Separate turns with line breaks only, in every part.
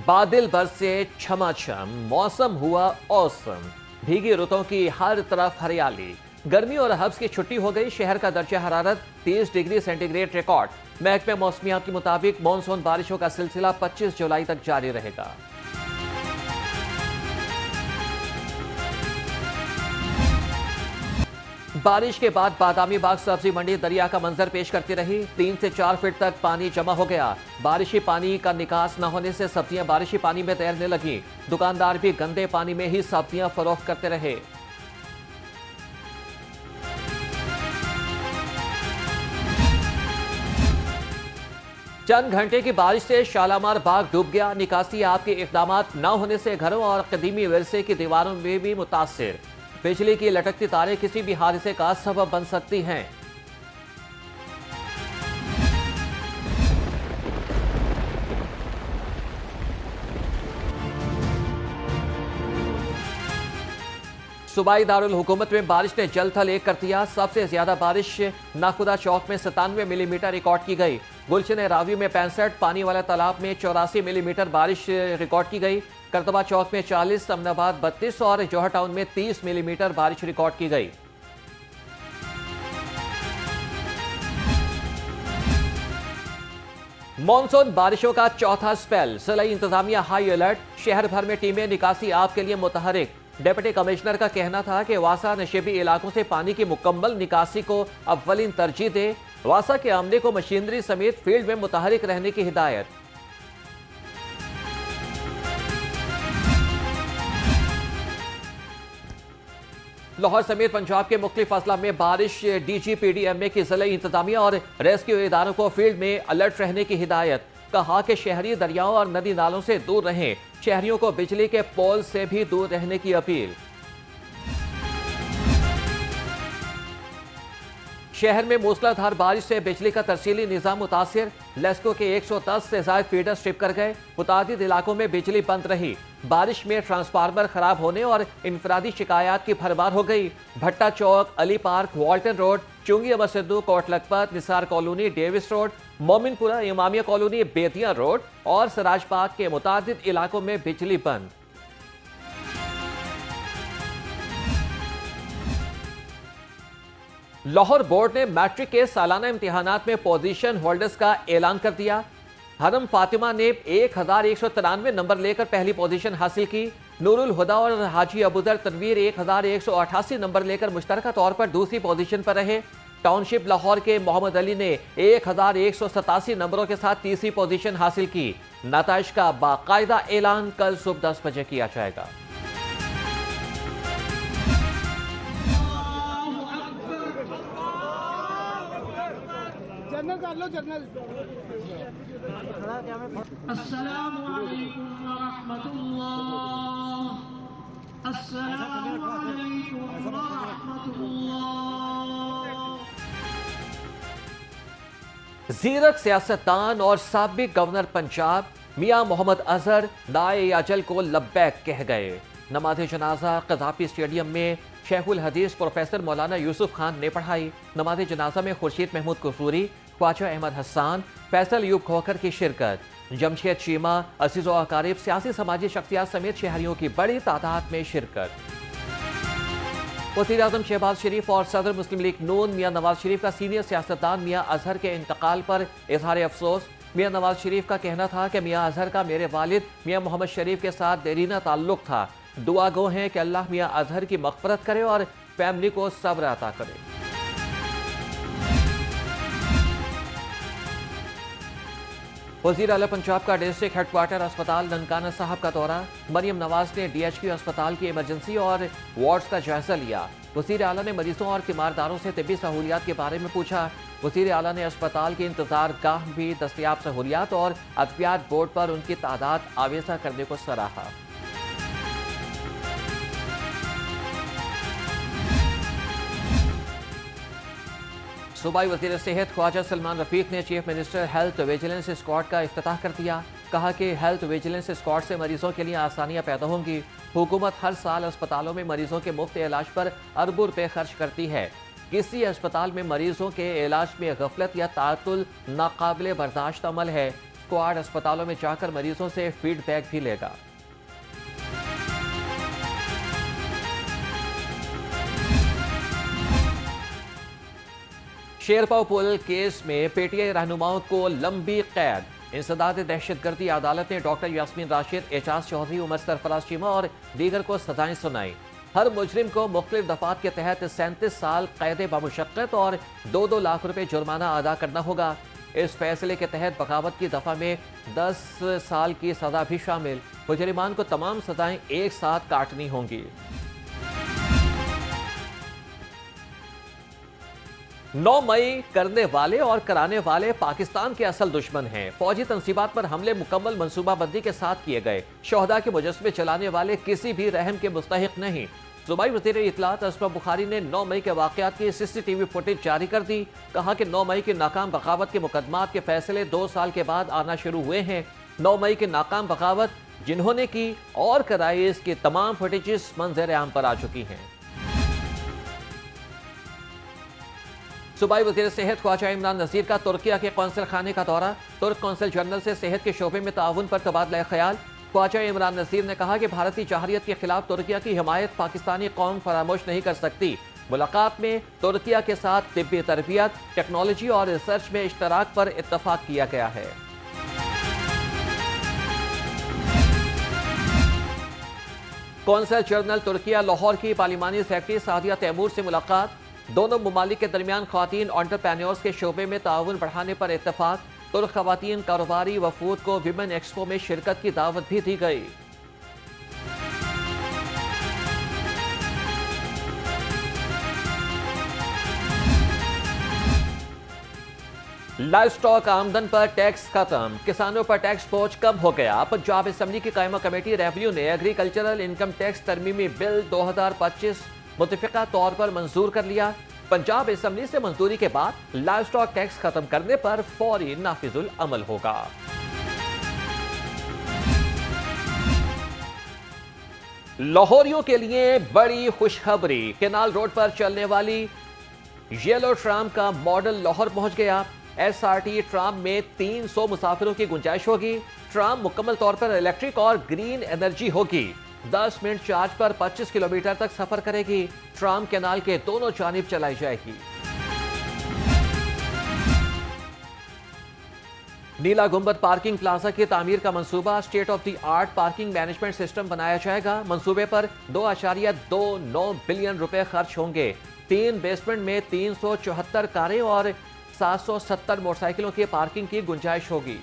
बादल बरसे छमाछम, मौसम हुआ औसम, भीगी रुतों की हर तरफ हरियाली। गर्मी और हब्स की छुट्टी हो गई। शहर का दर्जा हरारत 30 डिग्री सेंटीग्रेड रिकॉर्ड। महकमे मौसमियात के मुताबिक मानसून बारिशों का सिलसिला 25 जुलाई तक जारी रहेगा। बारिश के बाद बादामी बाग सब्जी मंडी दरिया का मंजर पेश करती रही। 3 से 4 फीट तक पानी जमा हो गया। बारिशी पानी का निकास न होने से सब्जियां बारिशी पानी में तैरने लगी। दुकानदार भी गंदे पानी में ही सब्जियां फरोख्त करते रहे। चंद घंटे की बारिश से शालामार बाग डूब गया। निकासी आपके इकदाम न होने से घरों और कदीमी विरसे की दीवारों में भी मुतासिर। बिजली की लटकती तारें किसी भी हादसे का सबब बन सकती हैं। सूबाई दारुल हुकूमत में बारिश ने जल थल एक कर दिया। सबसे ज्यादा बारिश नाखुदा चौक में 97 मिलीमीटर रिकॉर्ड की गई। गुलशन रावी में 65, पानी वाला तालाब में 84 मिलीमीटर बारिश रिकॉर्ड की गई। करतबा चौक में 40, अमनाबाद 32 और जौहर टाउन में 30 मिलीमीटर बारिश रिकॉर्ड की गई। मॉनसून बारिशों का चौथा स्पेल। जिला इंतजामिया हाई अलर्ट। शहर भर में टीमें निकासी आप के लिए मुतहरिक। डिप्टी कमिश्नर का कहना था कि वासा नशेबी इलाकों से पानी की मुकम्मल निकासी को अव्वलीन तरजीह दे। वासा के अमले को मशीनरी समेत फील्ड में मुतहरिक रहने की हिदायत। लाहौर समेत पंजाब के मुख्तलिफ अजला में बारिश। DGPDMA की जिला इंतजामिया और रेस्क्यू इदारों को फील्ड में अलर्ट रहने की हिदायत। कहा कि शहरी दरियाओं और नदी नालों से दूर रहें। शहरियों को बिजली के पोल से भी दूर रहने की अपील। शहर में मूसलाधार बारिश से बिजली का तरसीली निजाम मुतासिर। लेस्को के 110 से ज्यादा फीडर स्ट्रिप कर गए। मुतादिद इलाकों में बिजली बंद रही। बारिश में ट्रांसफार्मर खराब होने और इनफरादी शिकायत की भरमार हो गई। Bhatta Chowk, Ali park, Walton road, Chungi Amar Sidhu, Kot Lakhpat, Nisar colony, Davis road, Mominpura, Imamia colony, Betia road और सराजबाग के मुतादिद इलाकों में बिजली बंद। लाहौर बोर्ड ने मैट्रिक के सालाना इम्तिहानात में पोजीशन होल्डर्स का ऐलान कर दिया। हरम फातिमा ने 1193 नंबर लेकर पहली पोजीशन हासिल की। नूरुल हुदा और हाजी अबूदर तनवीर 1188 नंबर लेकर मुश्तरका तौर पर दूसरी पोजीशन पर रहे। टाउनशिप लाहौर के मोहम्मद अली ने 1187 नंबरों के साथ तीसरी पोजीशन हासिल की। नताइज का बाकायदा ऐलान कल सुबह 10 बजे किया जाएगा।
अस्सलामु अलैकुम व रहमतुल्लाह। अस्सलामु अलैकुम व रहमतुल्लाह।
जीरक सियासतदान और साबिक गवर्नर पंजाब मियां मोहम्मद अजहर दाए अजल को लब्बैक कह गए। नमाज जनाजा कज़ाफी स्टेडियम में शेखुल हदीस प्रोफेसर मौलाना यूसुफ खान ने पढ़ाई। नमाज जनाजा में खुर्शीद महमूद कसूरी, ख्वाजा अहमद हसन, फैसल यूब खोखर की शिरकत। जमशेद चीमा, अजीज़ो अकारिब, सियासी समाजी शख्सियात समेत शहरियों की बड़ी तादाद में शिरकत। वज़ीर आज़म शहबाज शरीफ और सदर मुस्लिम लीग नून मियां नवाज शरीफ का सीनियर सियासतदान मियां अजहर के इंतकाल पर इजहार अफसोस। मियां नवाज शरीफ का कहना था कि मियां अजहर का मेरे वालिद मियां मोहम्मद शरीफ के साथ देरीना ताल्लुक था। दुआ गो हैं कि अल्लाह मियां अजहर की मग़फ़िरत करे और फैमिली को सब्र अता करे। वज़ीर आला पंजाब का डिस्ट्रिक्ट हेडक्वार्टर अस्पताल ननकाना साहब का दौरा। मरियम नवाज ने DHQ अस्पताल की इमरजेंसी और वार्ड्स का जायजा लिया। वज़ीर आला ने मरीजों और तीमारदारों से तिब्बी सहूलियात के बारे में पूछा। वज़ीर आला ने अस्पताल के इंतजार गाह भी दस्तयाब सहूलियात और अद्वियात बोर्ड पर उनकी तादाद आवेजा करने को सराहा। सूबाई वज़ीर सेहत ख्वाजा सलमान रफीक ने chief minister health vigilance squad का इफ्तिताह कर दिया। कहा कि हेल्थ विजिलेंस स्क्वाड से मरीजों के लिए आसानियां पैदा होंगी। हुकूमत हर साल अस्पतालों में मरीजों के मुफ्त इलाज पर अरबों रुपए खर्च करती है। किसी अस्पताल में मरीजों के इलाज में गफलत या तातुल नाकाबिले बर्दाश्त अमल है। स्क्वाड अस्पतालों में जाकर मरीजों से फीडबैक भी लेगा। शेरपाव पुल केस में पीटीआई रहनुमाओं को लंबी कैद। इंसदाद दहशतगर्दी अदालत ने डॉक्टर यास्मीन राशिद, एजाज चौधरी, उमर सरफराज चीमा और दीगर को सजाएं सुनाई। हर मुजरिम को मुख्तलिफ दफात के तहत 37 साल कैद बमुशक्कत और 2-2 लाख रुपए जुर्माना अदा करना होगा। इस फैसले के तहत बगावत की दफा में 10 साल की सजा भी शामिल। मुजरिमान को तमाम सजाएं एक साथ काटनी होंगी। 9 मई करने वाले और कराने वाले पाकिस्तान के असल दुश्मन हैं। फौजी तंसीबात पर हमले मुकम्मल मंसूबाबंदी के साथ किए गए। शोहदा के मुजस्समे चलाने वाले किसी भी रहम के मुस्तहिक नहीं। सूबाई वज़ीर इत्तलात असमा बुखारी ने 9 मई के वाक़यात की CCTV फुटेज जारी कर दी। कहा कि 9 मई की नाकाम बगावत के मुकदमात के फैसले 2 साल के बाद आना शुरू हुए हैं। 9 मई की नाकाम बगावत जिन्होंने की और कराई, इसकी तमाम फुटेजेस मंजर आम पर आ चुकी हैं। सूबाई वज़ीर सेहत ख्वाजा इमरान नज़ीर का तुर्किया के कौंसल खाने का दौरा। तुर्क कौंसल जनरल से सेहत के शोबे में ताउन पर तबादला ख्याल। ख्वाजा इमरान नज़ीर ने कहा कि भारतीय जहरियत के खिलाफ तुर्किया की हिमायत पाकिस्तानी कौम फरामोश नहीं कर सकती। मुलाकात में तुर्किया के साथ तिब्बी तरबियत, टेक्नोलॉजी और रिसर्च में इश्तराक पर इत्तफाक किया गया है। कौंसल जनरल तुर्किया लाहौर की पार्लिमानी सेक्रेटरी सादिया तैमूर से मुलाकात। दोनों ममालिक के दरमियान ख्वातीन एंटरप्रेन्योर्स के शोबे में ताउन बढ़ाने पर इत्तफाक। तुर्क ख्वातीन कारोबारी वफूद को विमेन एक्सपो में शिरकत की दावत भी दी गई। लाइव स्टॉक आमदन पर टैक्स खत्म, किसानों पर टैक्स बोझ कम हो गया। पंजाब असेंबली की कायमा कमेटी रेवेन्यू ने एग्रीकल्चरल इनकम टैक्स तरमीमी बिल 2025 मुतफिका तौर पर मंजूर कर लिया। पंजाब असेंबली से मंजूरी के बाद लाइव स्टॉक टैक्स खत्म करने पर फौरी नाफिजुल अमल होगा। लाहौरियों के लिए बड़ी खुशखबरी, केनाल रोड पर चलने वाली येलो ट्राम का मॉडल लाहौर पहुंच गया। SRT ट्राम में 300 मुसाफिरों की गुंजाइश होगी। ट्राम मुकम्मल तौर पर इलेक्ट्रिक और ग्रीन एनर्जी होगी। 10 मिनट चार्ज पर 25 किलोमीटर तक सफर करेगी। ट्राम कैनाल के दोनों जानिब चलाई जाएगी। नीला गुंबद पार्किंग प्लाजा की तामीर का मंसूबा, state of the art parking management system बनाया जाएगा। मंसूबे पर 2.29 बिलियन रुपए खर्च होंगे। 3 बेसमेंट में 374 कारें और 770 मोटरसाइकिलों की पार्किंग की गुंजाइश होगी।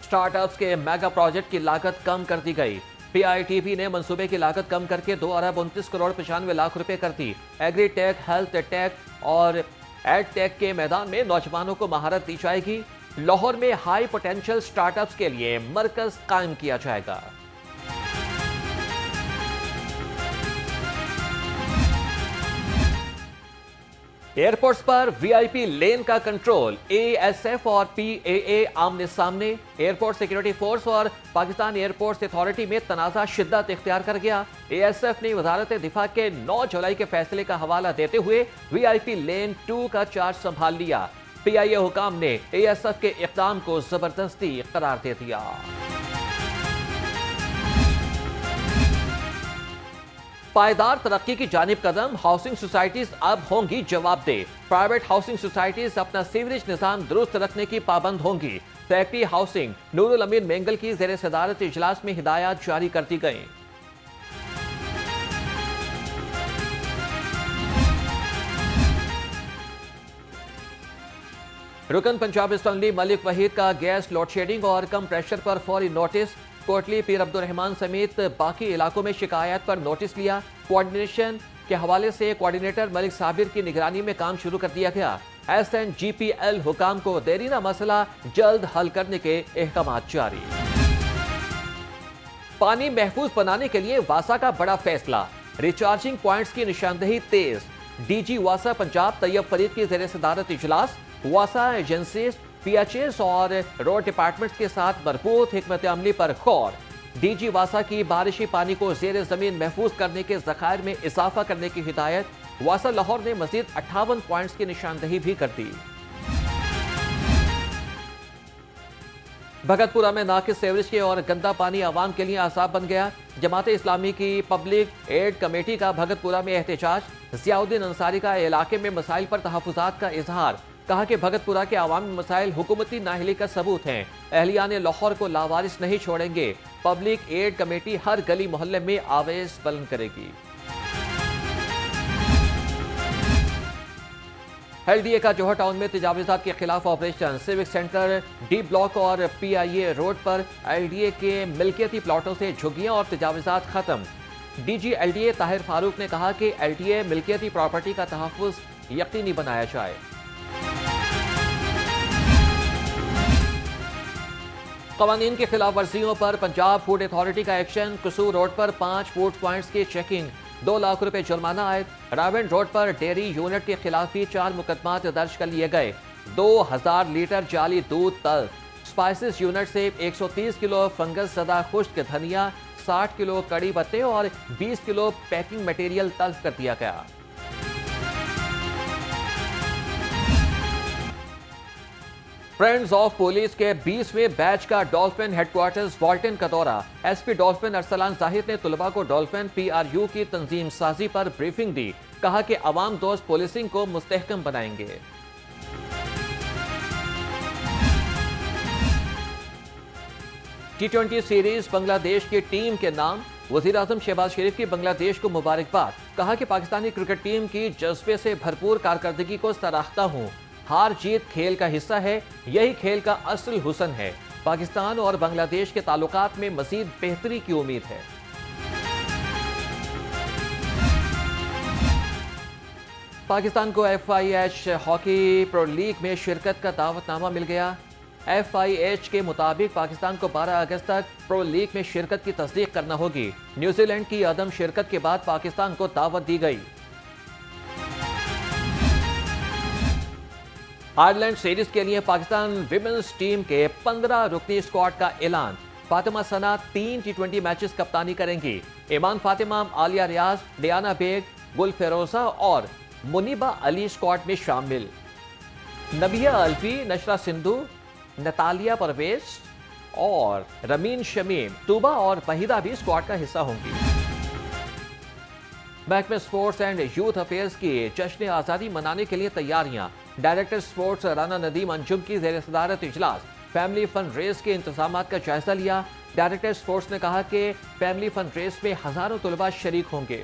स्टार्टअप्स के मेगा प्रोजेक्ट की लागत कम कर दी गई। PITB ने मंसूबे की लागत कम करके 2 अरब 29 करोड़ 95 लाख रुपए कर दी। एग्री टेक, हेल्थ टेक और एड टेक के मैदान में नौजवानों को महारत दी जाएगी। लाहौर में हाई पोटेंशियल स्टार्टअप्स के लिए मरकज कायम किया जाएगा। एयरपोर्ट्स पर VIP लेन का कंट्रोल, ASF और PAA आमने सामने। एयरपोर्ट सिक्योरिटी फोर्स और पाकिस्तान एयरपोर्ट्स अथॉरिटी में तनाज़ा शिद्दत इख्तियार कर गया। ASF ने वजारत दिफा के 9 जुलाई के फैसले का हवाला देते हुए VIP लेन 2 का चार्ज संभाल लिया। PIA हुकाम ने ASF के इक़दाम को जबरदस्ती करार दे दिया। पायदार तरक्की की जानिब कदम, हाउसिंग सोसाइटीज अब होंगी जवाबदेह। प्राइवेट हाउसिंग सोसाइटीज अपना सीवरेज निजाम दुरुस्त रखने की पाबंद होंगी। सेक्रेटरी हाउसिंग नूरुल अमीन मेंगल की ज़ेर सदारत इजलास में हिदायत जारी कर दी गई। रुकन पंजाब असम्बली मलिक वहीद का गैस लोड शेडिंग और कम प्रेशर पर फौरी नोटिस। कोटली पीर अब्दुर्रहमान समेत बाकी इलाकों में शिकायत पर नोटिस लिया। कोऑर्डिनेशन के हवाले से कोऑर्डिनेटर मलिक साबिर की निगरानी में काम शुरू कर दिया गया। SNGPL हुकाम को देरीना मसला जल्द हल करने के अहकाम जारी। पानी महफूज बनाने के लिए वासा का बड़ा फैसला, रिचार्जिंग पॉइंट्स की निशानदेही तेज। DG वासा पंजाब तैयब फरीद की ज़ेर सदारत इजलास। वासा एजेंसीज, PHS और रोड डिपार्टमेंट्स के साथ मरबूत हिकमत अमली पर गौर। DG वासा की बारिशी पानी को जेर जमीन महफूज करने के ज़खायर में इजाफा करने की हिदायत। वासा लाहौर ने मजीद 58 पॉइंट्स की निशानदही भी कर दी। भगतपुरा में नाकिस सेवरेज के और गंदा पानी आवाम के लिए आसाब बन गया। जमात इस्लामी की पब्लिक एड कमेटी का भगतपुरा में एहतजाज। जियाउद्दीन अंसारी का इलाके में मसाइल पर तहफुजात का इजहार। कहा कि भगतपुरा के अवामी मसाइल हुकूमती नाहिली का सबूत हैं। अहलियान लाहौर को लावारिस नहीं छोड़ेंगे। पब्लिक एड कमेटी हर गली मोहल्ले में आवेश बुलंद करेगी। LDA का जोहर टाउन में तजावीज़ात के खिलाफ operation. Civic centre D block और PIA रोड पर LDA के मिल्कियती प्लॉटों से झुग्गियां और तजावीज़ात खत्म। DG LDA ताहिर फारूक ने कहा कि LDA मिल्कियती प्रॉपर्टी का तहफ़्फ़ुज़ यकीनी बनाया जाए। क़वानीन की खिलाफ वर्जियों पर पंजाब फूड अथॉरिटी का एक्शन। कसूर रोड पर 5 फूड पॉइंट्स की चेकिंग, 2 लाख रुपए जुर्माना आयद। रावण रोड पर डेयरी यूनिट के खिलाफ भी 4 मुकदमात दर्ज कर लिए गए। 2000 लीटर जाली दूध तल्फ। स्पाइसेस यूनिट से 130 किलो फंगस ज़दा खुश्क धनिया, 60 किलो कड़ी पत्ते और 20 किलो पैकिंग मटेरियल तल्फ कर दिया गया। फ्रेंड्स ऑफ पुलिस के 20वें बैच का डॉल्फिन हेडक्वार्टर्स वॉल्टन का दौरा। SP डॉल्फिन अरसलान जाहिर ने तुलबा को डॉल्फिन PRU की तंजीम साजी पर ब्रीफिंग दी। कहा कि अवाम दोस्त पुलिसिंग को मुस्तहकम बनाएंगे। T20 सीरीज बांग्लादेश की टीम के नाम। वज़ीर-ए-आज़म शहबाज शरीफ की बांग्लादेश को मुबारकबाद। कहा कि पाकिस्तानी क्रिकेट टीम की जज्बे से भरपूर कारकर्दगी को सराहता हूँ। हार जीत खेल का हिस्सा है, यही खेल का असल हुस्न है। पाकिस्तान और बांग्लादेश के ताल्लुकात में मजीद बेहतरी की उम्मीद है। पाकिस्तान को FIH हॉकी प्रो लीग में शिरकत का दावतनामा मिल गया। FIH के मुताबिक पाकिस्तान को 12 अगस्त तक प्रो लीग में शिरकत की तस्दीक करना होगी। न्यूजीलैंड की अदम शिरकत के बाद पाकिस्तान को दावत दी गई। आयरलैंड सीरीज के लिए पाकिस्तान विमेंस टीम के 15 रुकनी स्क्वाड का ऐलान। फातिमा सना 3 T20 मैचेस कप्तानी करेंगी। ईमान फातिमा, आलिया रियाज, डियाना बेग, गुल फेरोजा और मुनीबा अली स्क्वाड में शामिल। नबिया अल्फी, नशरा सिंधु, नतालिया परवेज और रमीन शमीम, तूबा और वहीदा भी स्क्वाड का हिस्सा होंगी। महकमे स्पोर्ट्स एंड यूथ अफेयर्स की जश्न आज़ादी मनाने के लिए तैयारियां। डायरेक्टर स्पोर्ट्स राना नदीम अंजुम की ज़ेर सदारत इजलास। फैमिली फंड रेस के इंतजाम का जायजा लिया। डायरेक्टर स्पोर्ट्स ने कहा कि फैमिली फंड रेस में हजारों तलबा शरीक होंगे।